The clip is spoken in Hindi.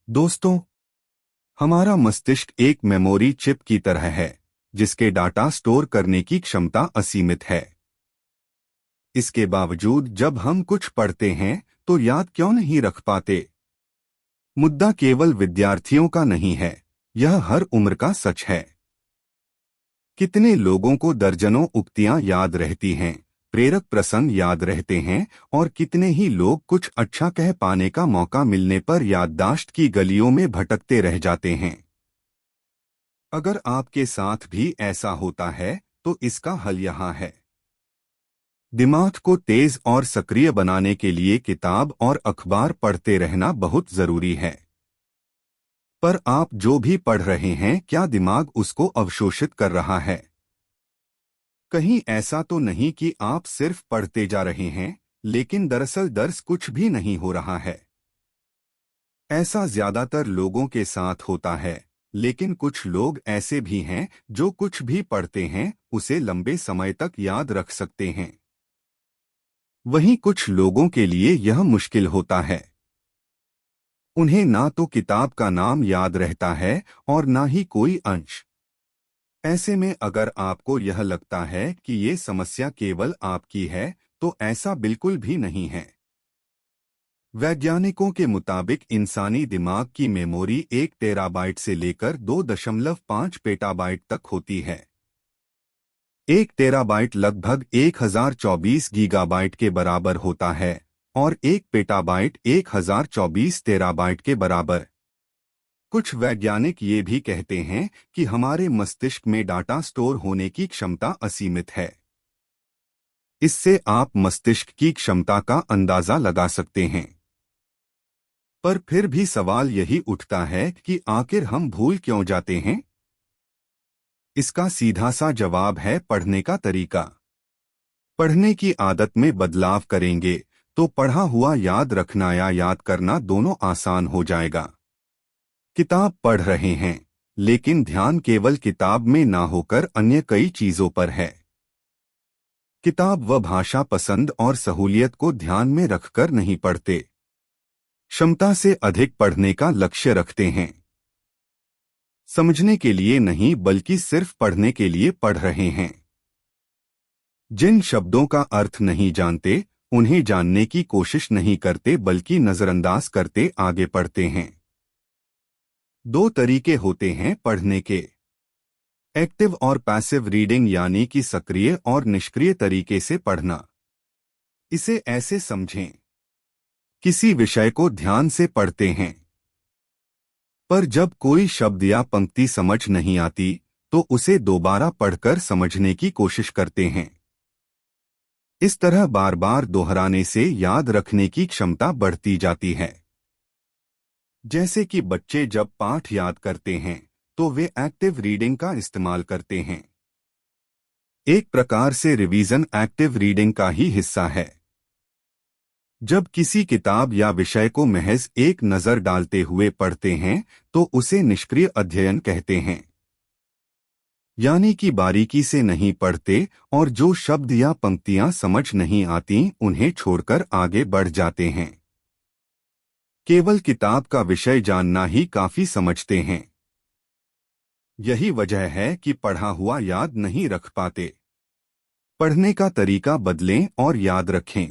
दोस्तों, हमारा मस्तिष्क एक मेमोरी चिप की तरह है जिसके डाटा स्टोर करने की क्षमता असीमित है। इसके बावजूद जब हम कुछ पढ़ते हैं तो याद क्यों नहीं रख पाते? मुद्दा केवल विद्यार्थियों का नहीं है, यह हर उम्र का सच है। कितने लोगों को दर्जनों उक्तियां याद रहती हैं, प्रेरक प्रसंग याद रहते हैं, और कितने ही लोग कुछ अच्छा कह पाने का मौका मिलने पर याददाश्त की गलियों में भटकते रह जाते हैं। अगर आपके साथ भी ऐसा होता है तो इसका हल यहाँ है। दिमाग को तेज और सक्रिय बनाने के लिए किताब और अखबार पढ़ते रहना बहुत जरूरी है। पर आप जो भी पढ़ रहे हैं, क्या दिमाग उसको अवशोषित कर रहा है? कहीं ऐसा तो नहीं कि आप सिर्फ पढ़ते जा रहे हैं लेकिन दरअसल दर्स कुछ भी नहीं हो रहा है? ऐसा ज्यादातर लोगों के साथ होता है, लेकिन कुछ लोग ऐसे भी हैं जो कुछ भी पढ़ते हैं उसे लंबे समय तक याद रख सकते हैं। वहीं कुछ लोगों के लिए यह मुश्किल होता है। उन्हें ना तो किताब का नाम याद रहता है और ना ही कोई अंश। ऐसे में अगर आपको यह लगता है कि ये समस्या केवल आपकी है, तो ऐसा बिल्कुल भी नहीं है। वैज्ञानिकों के मुताबिक इंसानी दिमाग की मेमोरी 1 टेराबाइट से लेकर 2.5 पेटाबाइट तक होती है। 1 टेराबाइट लगभग 1024 गीगाबाइट के बराबर होता है और 1 पेटाबाइट 1024 टेराबाइट के बराबर। कुछ वैज्ञानिक ये भी कहते हैं कि हमारे मस्तिष्क में डाटा स्टोर होने की क्षमता असीमित है। इससे आप मस्तिष्क की क्षमता का अंदाजा लगा सकते हैं। पर फिर भी सवाल यही उठता है कि आखिर हम भूल क्यों जाते हैं? इसका सीधा सा जवाब है पढ़ने का तरीका। पढ़ने की आदत में बदलाव करेंगे तो पढ़ा हुआ याद रखना या याद करना दोनों आसान हो जाएगा। किताब पढ़ रहे हैं, लेकिन ध्यान केवल किताब में ना होकर अन्य कई चीजों पर है। किताब व भाषा पसंद और सहूलियत को ध्यान में रखकर नहीं पढ़ते, क्षमता से अधिक पढ़ने का लक्ष्य रखते हैं। समझने के लिए नहीं बल्कि सिर्फ पढ़ने के लिए पढ़ रहे हैं। जिन शब्दों का अर्थ नहीं जानते उन्हें जानने की कोशिश नहीं करते बल्कि नजरअंदाज करते आगे पढ़ते हैं। दो तरीके होते हैं पढ़ने के, एक्टिव और पैसिव रीडिंग, यानी कि सक्रिय और निष्क्रिय तरीके से पढ़ना। इसे ऐसे समझें, किसी विषय को ध्यान से पढ़ते हैं, पर जब कोई शब्द या पंक्ति समझ नहीं आती तो उसे दोबारा पढ़कर समझने की कोशिश करते हैं। इस तरह बार बार दोहराने से याद रखने की क्षमता बढ़ती जाती है। जैसे कि बच्चे जब पाठ याद करते हैं तो वे एक्टिव रीडिंग का इस्तेमाल करते हैं। एक प्रकार से रिवीजन एक्टिव रीडिंग का ही हिस्सा है। जब किसी किताब या विषय को महज एक नज़र डालते हुए पढ़ते हैं तो उसे निष्क्रिय अध्ययन कहते हैं, यानी कि बारीकी से नहीं पढ़ते और जो शब्द या पंक्तियां समझ नहीं आती उन्हें छोड़कर आगे बढ़ जाते हैं। केवल किताब का विषय जानना ही काफी समझते हैं। यही वजह है कि पढ़ा हुआ याद नहीं रख पाते। पढ़ने का तरीका बदलें और याद रखें।